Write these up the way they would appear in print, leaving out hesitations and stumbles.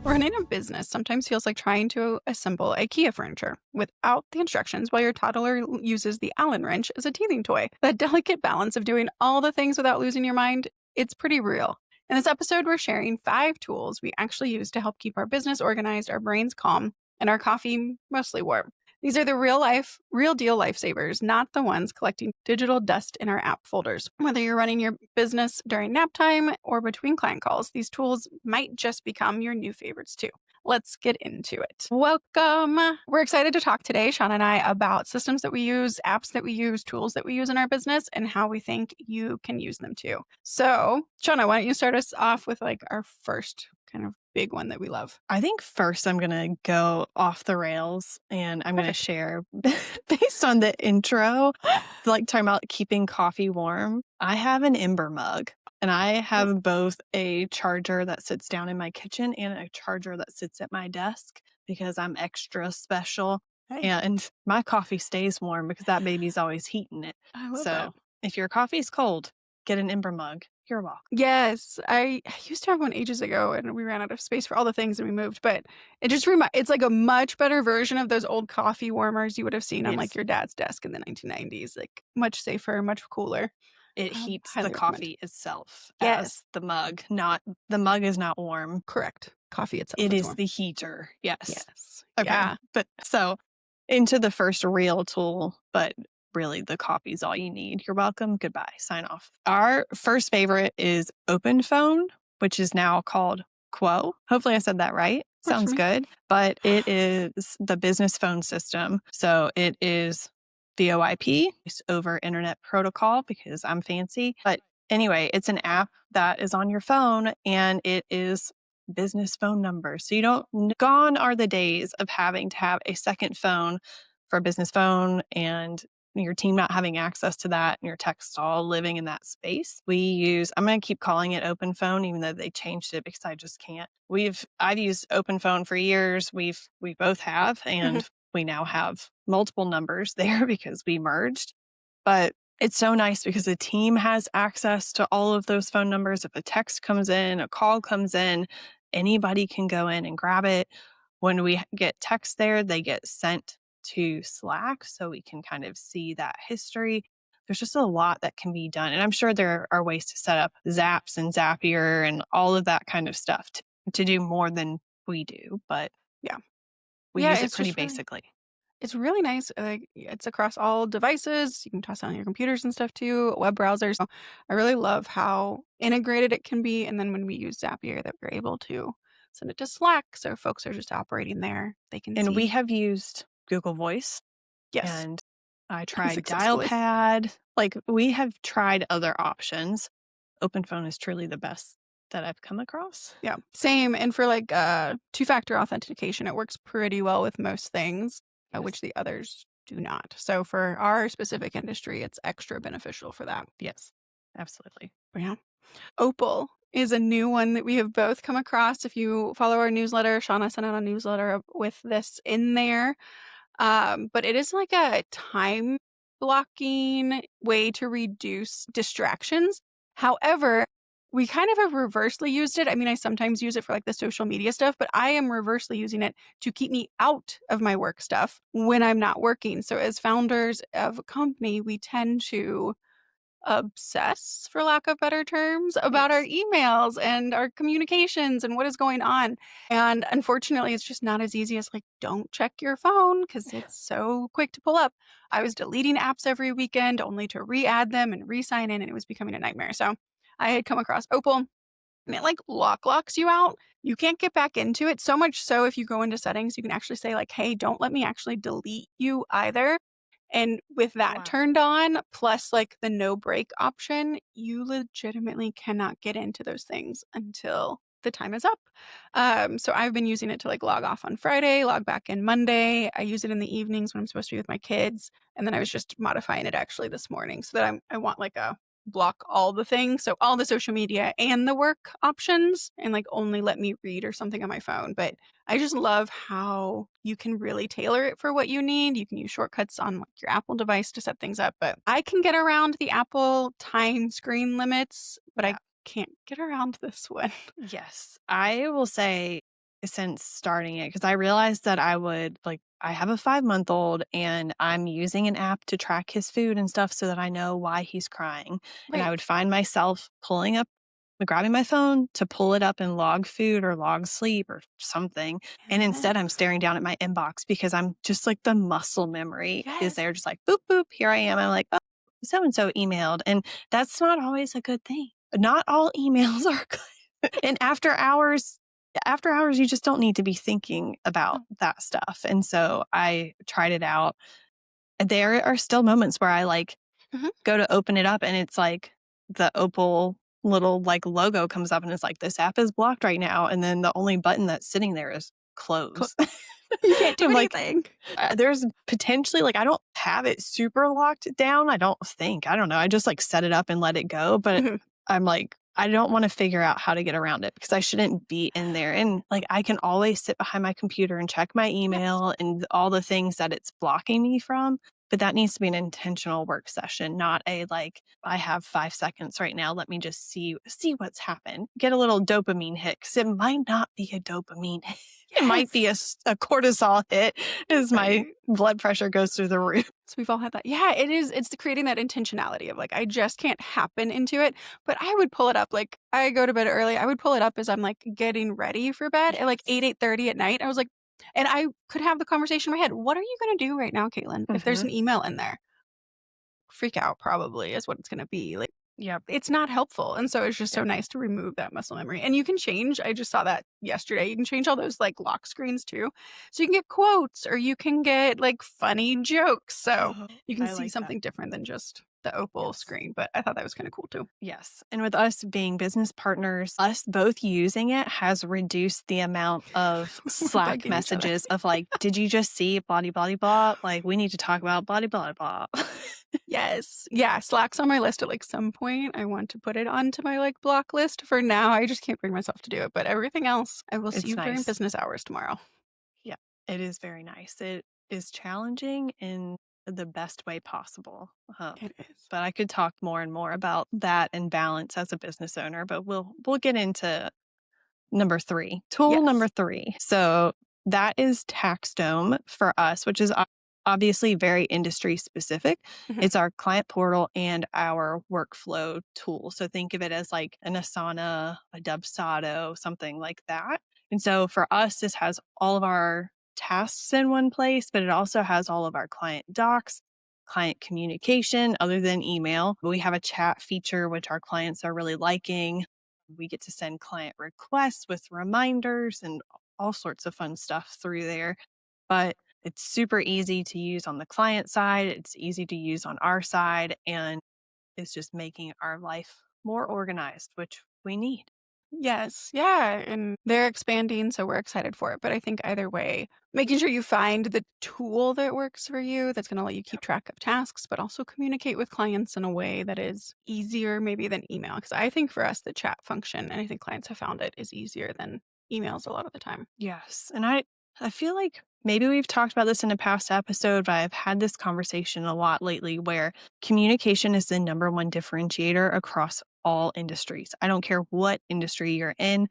Running a business sometimes feels like trying to assemble IKEA furniture without the instructions while your toddler uses the Allen wrench as a teething toy. That delicate balance of doing all the things without losing your mind, it's pretty real. In this episode, we're sharing 5 tools we actually use to help keep our business organized, our brains calm, and our coffee mostly warm. These are the real deal lifesavers, not the ones collecting digital dust in our app folders. Whether you're running your business during nap time or between client calls, these tools might just become your new favorites too. Let's get into it. Welcome. We're excited to talk today, Sean and I, about systems that we use, apps that we use, tools that we use in our business, and how we think you can use them too. So, Shauna, why don't you start us off with like our first kind of big one that we love? I think first I'm going to go off the rails and I'm going to share based on the intro, like talking about keeping coffee warm. I have an Ember mug and I have both a charger that sits down in my kitchen and a charger that sits at my desk because I'm extra special. Hey. And my coffee stays warm because that baby's always heating it. I love So that. if your coffee's cold, get an Ember mug. You're welcome. Yes, I used to have one ages ago and we ran out of space for all the things and we moved, but it just it's like a much better version of those old coffee warmers you would have seen on like Yes. your dad's desk in the 1990s. Like much safer, much cooler. It heats Highly the recommend. coffee itself Yes. as the mug, not the mug is not warm. Correct. Coffee itself It is is warm. the heater. Yes. Yes. Okay. Yeah. But so into the first real tool, but really the coffee's all you need. You're welcome. Goodbye. Sign off. Our first favorite is Open Phone, which is now called Quo. Hopefully I said that right. Works Sounds for me. good. But it is the business phone system. So it is VoIP, it's over internet protocol because I'm fancy. But anyway, it's an app that is on your phone and it is business phone number. So you don't, gone are the days of having to have a second phone for a business phone and your team not having access to that and your texts all living in that space. I'm going to keep calling it Open Phone, even though they changed it because I just can't. I've used Open Phone for years. We both have, and we now have multiple numbers there because we merged. But it's so nice because the team has access to all of those phone numbers. If a text comes in, a call comes in, anybody can go in and grab it. When we get text there, they get sent to Slack so we can kind of see that history. There's just a lot that can be done. And I'm sure there are ways to set up Zaps and Zapier and all of that kind of stuff to do more than we do. But Yeah. we use it pretty basically. It's really nice. Like it's across all devices. You can toss it on your computers and stuff too, web browsers. So I really love how integrated it can be. And then when we use Zapier, that we're able to send it to Slack, so folks are just operating there. They can And we see. have used Google Voice. Yes, And I tried successfully. Dialpad. Like we have tried other options. Open Phone is truly the best that I've come across. Yeah, same. And for like two-factor authentication, it works pretty well with most things, Yes. which the others do not. So for our specific industry, it's extra beneficial for that. Yes, absolutely. But yeah. Opal is a new one that we have both come across. If you follow our newsletter, Shauna sent out a newsletter with this in there. But it is like a time blocking way to reduce distractions. However, we kind of have reversely used it. I mean, I sometimes use it for like the social media stuff, but I am reversely using it to keep me out of my work stuff when I'm not working. So as founders of a company, we tend to obsess, for lack of better terms, about our emails and our communications and what is going on. And unfortunately, it's just not as easy as like, don't check your phone because it's so quick to pull up. I was deleting apps every weekend only to re-add them and re-sign in, and it was becoming a nightmare. So I had come across Opal and it like locks you out. You can't get back into it. So much so if you go into settings, you can actually say like, hey, don't let me actually delete you either. And with that turned on, plus like the no break option, you legitimately cannot get into those things until the time is up. So I've been using it to like log off on Friday, log back in Monday. I use it in the evenings when I'm supposed to be with my kids. And then I was just modifying it actually this morning so that I want like a block all the things. So all the social media and the work options and like only let me read or something on my phone. But I just love how you can really tailor it for what you need. You can use shortcuts on like your Apple device to set things up, but I can get around the Apple time screen limits, but I can't get around this one. Yes. I will say since starting it because I realized that I would like, I have a 5-month-old and I'm using an app to track his food and stuff so that I know why he's crying. And I Right. would find myself grabbing my phone to pull it up and log food or log sleep or something. And instead, I'm staring down at my inbox because I'm just like the muscle memory is Yes. there, just like boop, boop, here I am. I'm like, oh, so and so emailed. And that's not always a good thing. Not all emails are good. And after hours, you just don't need to be thinking about No. that stuff. And so I tried it out. There are still moments where I like Mhm. go to open it up and it's like the Opal little like logo comes up and it's like, this app is blocked right now. And then the only button that's sitting there is Cl close. You can't do I'm like, anything. there's potentially like, I don't have it super locked down. I don't think. I don't know. I just like set it up and let it go. But Mhm. I'm like, I don't want to figure out how to get around it because I shouldn't be in there. And like, I can always sit behind my computer and check my Yes. email and all the things that it's blocking me from. But that needs to be an intentional work session, not a like, I have 5 seconds right now. Let me just see what's happened. Get a little dopamine hit because it might not be a dopamine hit. It might be Yes. a cortisol hit as my Right. blood pressure goes through the roof. So we've all had that. Yeah, it is. It's creating that intentionality of like, I just can't happen into it. But I would pull it up. Like, I go to bed early. I would pull it up as I'm like getting ready for bed at like 8, Yes. 8:30 at night. I was like, and I could have the conversation in my head. What are you going to do right now, Caitlin? If there's Mhm. an email in there, freak out probably is what it's going to be. Like, Yep. it's not helpful. And so it's just so Yep. nice to remove that muscle memory. And you can change. I just saw that yesterday. You can change all those like lock screens too. So you can get quotes or you can get like funny jokes. So Oh, you can I see like that. something different than just the Opal Yes. screen. But I thought that was kind of cool too. Yes. And with us being business partners, us both using it has reduced the amount of We're Slack bugging each other. messages of like, did you just see blah, blah, blah, blah? Like, we need to talk about blah, blah, blah. Yes. Yeah. Slack's on my list at like some point. I want to put it onto my like block list. For now, I just can't bring myself to do it. But everything else, I will see It's you during nice. business hours tomorrow. Yeah, it is very nice. It is challenging in the best way possible. It is. But I could talk more and more about that and balance as a business owner, but we'll get into number 3, tool number Yes. 3. So that is Taxdome for us, which is obviously very industry specific. Mhm. It's our client portal and our workflow tool. So think of it as like an Asana, a Dubsado, something like that. And so for us, this has all of our tasks in one place, but it also has all of our client docs, client communication other than email. We have a chat feature, which our clients are really liking. We get to send client requests with reminders and all sorts of fun stuff through there. But it's super easy to use on the client side. It's easy to use on our side. And it's just making our life more organized, which we need. Yes. Yeah. And they're expanding, so we're excited for it. But I think either way, making sure you find the tool that works for you that's going to let you keep Yep. track of tasks, but also communicate with clients in a way that is easier, maybe than email. Because I think for us, the chat function, and I think clients have found it, is easier than emails a lot of the time. Yes. And I feel like maybe we've talked about this in a past episode, but I've had this conversation a lot lately where communication is the number one differentiator across all industries. I don't care what industry you're in.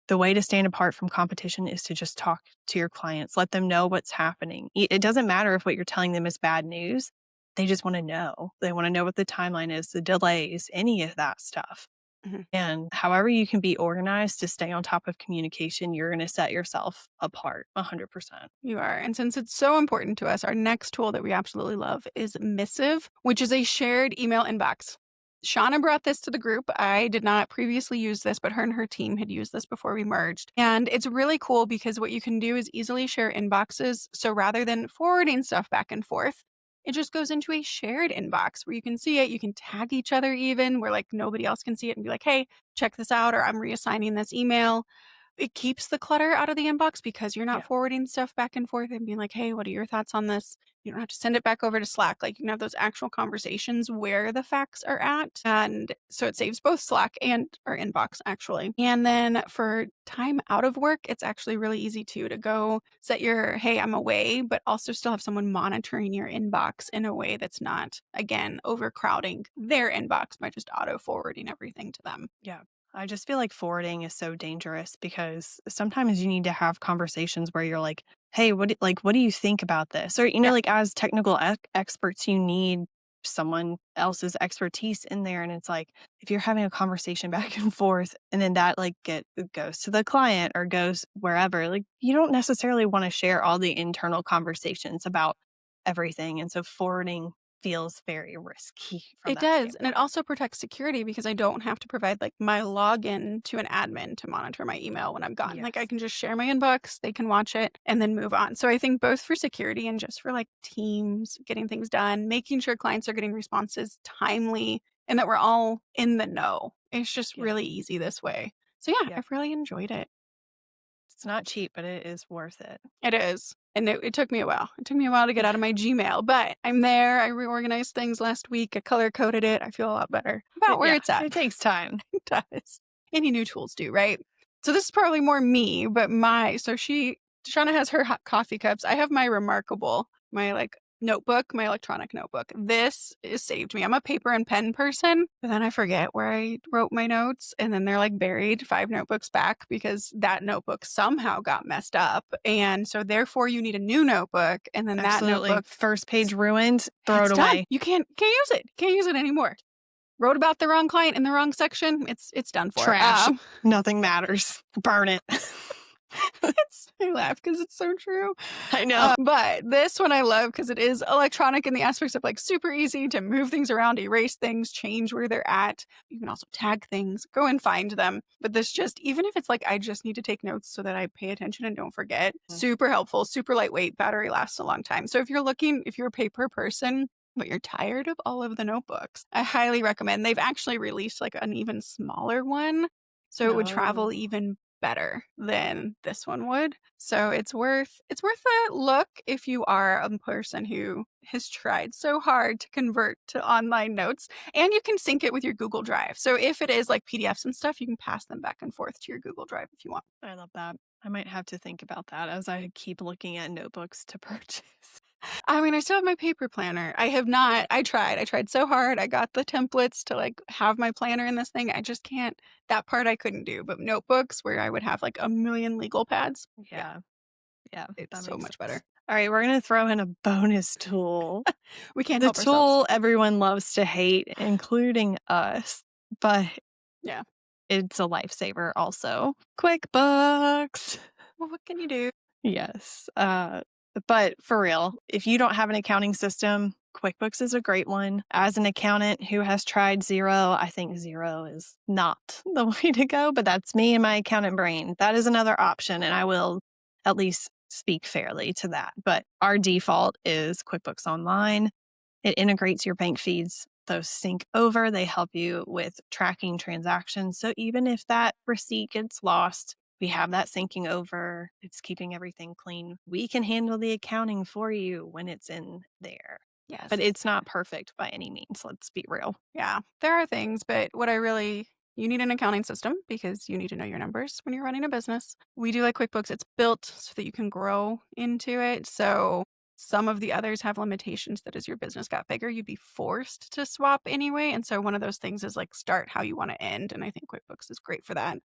The way to stand apart from competition is to just talk to your clients, let them know what's happening. It doesn't matter if what you're telling them is bad news. They just want to know. They want to know what the timeline is, the delays, any of that stuff. Mhm. And however you can be organized to stay on top of communication, you're going to set yourself apart 100%. You are. And since it's so important to us, our next tool that we absolutely love is Missive, which is a shared email inbox. Shauna brought this to the group. I did not previously use this, but her and her team had used this before we merged. And it's really cool because what you can do is easily share inboxes. So rather than forwarding stuff back and forth, it just goes into a shared inbox where you can see it. You can tag each other even where like nobody else can see it and be like, hey, check this out, or I'm reassigning this email. It keeps the clutter out of the inbox because you're not Yeah. forwarding stuff back and forth and being like, "Hey, what are your thoughts on this?" You don't have to send it back over to Slack. Like, you can have those actual conversations where the facts are at, and so it saves both Slack and our inbox, actually. And then for time out of work, it's actually really easy too to go set your, "Hey, I'm away," but also still have someone monitoring your inbox in a way that's not, again, overcrowding their inbox by just auto forwarding everything to them. Yeah. I just feel like forwarding is so dangerous because sometimes you need to have conversations where you're like, "Hey, what do you think about this?" Or, Yeah, like as technical experts, you need someone else's expertise in there. And it's like, if you're having a conversation back and forth and then that like goes to the client or goes wherever, like you don't necessarily want to share all the internal conversations about everything. And so forwarding feels very risky from it that does, and it standpoint. also protects security because I don't have to provide, like, my login to an admin to monitor my email when I'm gone. Like, I Yes. can just share my inbox, they can watch it, and then move on. So I think both for security and just for, like, teams, getting things done, making sure clients are getting responses timely, and that we're all in the know. It's just Yeah. really easy this way. So, yeah, Yeah. I've really enjoyed it. It's not cheap, but it is worth it. It is, and it took me a while. It took me a while to get out of my Gmail, but I'm there. I reorganized things last week. I color coded it. I feel a lot better about where Yeah, it's at. it takes time. It does. Any new tools do, right? So this is probably more me, but Shauna has her hot coffee cups. I have my Remarkable, my like notebook, my electronic notebook. This is saved me. I'm a paper and pen person, but then I forget where I wrote my notes, and then they're like buried 5 notebooks back because that notebook somehow got messed up. And so therefore you need a new notebook, and then that Absolutely. notebook First page ruined, throw it it's done. away. You can't use it. Can't use it anymore. Wrote about the wrong client in the wrong section. It's done for. Trash. Nothing matters. Burn it. I laugh because it's so true. I know. But this one I love because it is electronic in the aspects of like super easy to move things around, erase things, change where they're at. You can also tag things, go and find them. But this just, even if it's like I just need to take notes so that I pay attention and don't forget, super helpful, super lightweight, battery lasts a long time. So if you're a paper person, but you're tired of all of the notebooks, I highly recommend. They've actually released like an even smaller one. So it would travel No. even better than this one would. So it's worth a look if you are a person who has tried so hard to convert to online notes, and you can sync it with your Google Drive. So if it is like PDFs and stuff, you can pass them back and forth to your Google Drive if you want. I love that. I might have to think about that as I keep looking at notebooks to purchase. I mean, I still have my paper planner. I have not I tried. I tried so hard. I got the templates to, like, have my planner in this thing. I just can't that part I couldn't do, but notebooks where I would have, like, a million legal pads, yeah, Yeah. Yeah. it's That so makes much better. sense. All right. We're going to throw in a bonus tool. We can't The help ourselves. tool everyone loves to hate, including us, but Yeah. it's a lifesaver also. QuickBooks. Well, what can you do? Yes. But for real, if you don't have an accounting system, QuickBooks is a great one. As an accountant who has tried Zero, I think Zero is not the way to go, but that's me and my accountant brain. That is another option, and I will at least speak fairly to that. But our default is QuickBooks Online. It integrates your bank feeds. Those sync over. They help you with tracking transactions. So even if that receipt gets lost, we have that syncing over. It's keeping everything clean. We can handle the accounting for you when it's in there. But Yes. it's not perfect by any means. Let's be real. Yeah, there are things, but you need an accounting system because you need to know your numbers when you're running a business. We do like QuickBooks. It's built so that you can grow into it. So some of the others have limitations that as your business got bigger, you'd be forced to swap anyway. And so one of those things is like start how you want to end. And I think QuickBooks is great for that.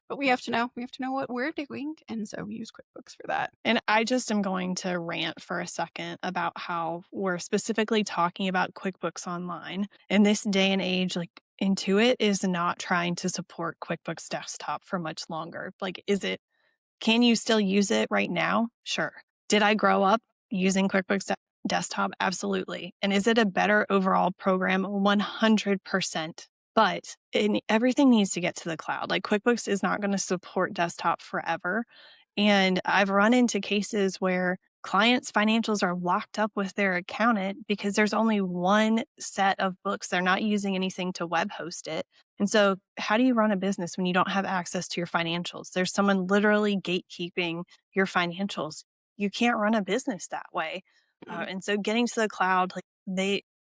But we have to know what we're doing. And so we use QuickBooks for that. And I just am going to rant for a second about how we're specifically talking about QuickBooks Online. In this day and age, like Intuit is not trying to support QuickBooks Desktop for much longer. Like, can you still use it right now? Sure. Did I grow up using QuickBooks Desktop? Absolutely. And is it a better overall program? 100%. But everything needs to get to the cloud. Like QuickBooks is not going to support desktop forever. And I've run into cases where clients' financials are locked up with their accountant because there's only one set of books. They're not using anything to web host it. And so, how do you run a business when you don't have access to your financials? There's someone literally gatekeeping your financials. You can't run a business that way. Mm. And so, getting to the cloud,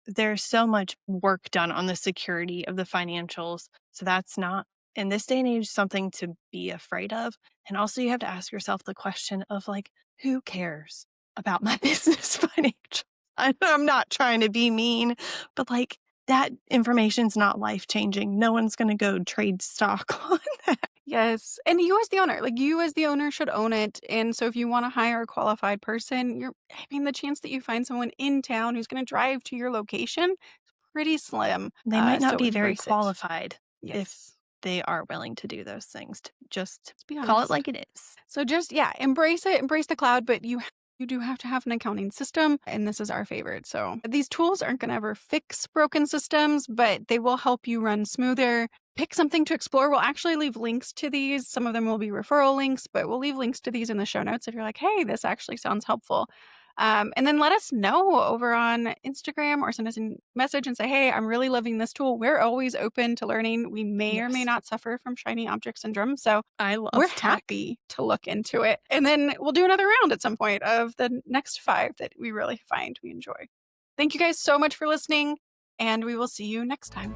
there's so much work done on the security of the financials. So that's not in this day and age something to be afraid of. And also, you have to ask yourself the question of like, who cares about my business financial? I'm not trying to be mean, but like that information's not life-changing. No one's gonna go trade stock on that. Yes, and you as the owner, like, you as the owner should own it, and so if you wanna hire a qualified person, I mean, the chance that you find someone in town who's gonna drive to your location is pretty slim, They might not so be very embrace it. qualified if Yes. they are willing to do those things. Just Let's be call it honest. like it is. So just yeah, embrace it, embrace the cloud, but you do have to have an accounting system, and this is our favorite. So these tools aren't going to ever fix broken systems, but they will help you run smoother. Pick something to explore. We'll actually leave links to these. Some of them will be referral links, but we'll leave links to these in the show notes if you're like, hey, this actually sounds helpful. And then let us know over on Instagram or send us a message and say, hey, I'm really loving this tool. We're always open to learning. We may or may Yes. not suffer from shiny object syndrome. So I we're love tech. happy to look into it. And then we'll do another round at some point of the next 5 that we really find we enjoy. Thank you guys so much for listening, and we will see you next time.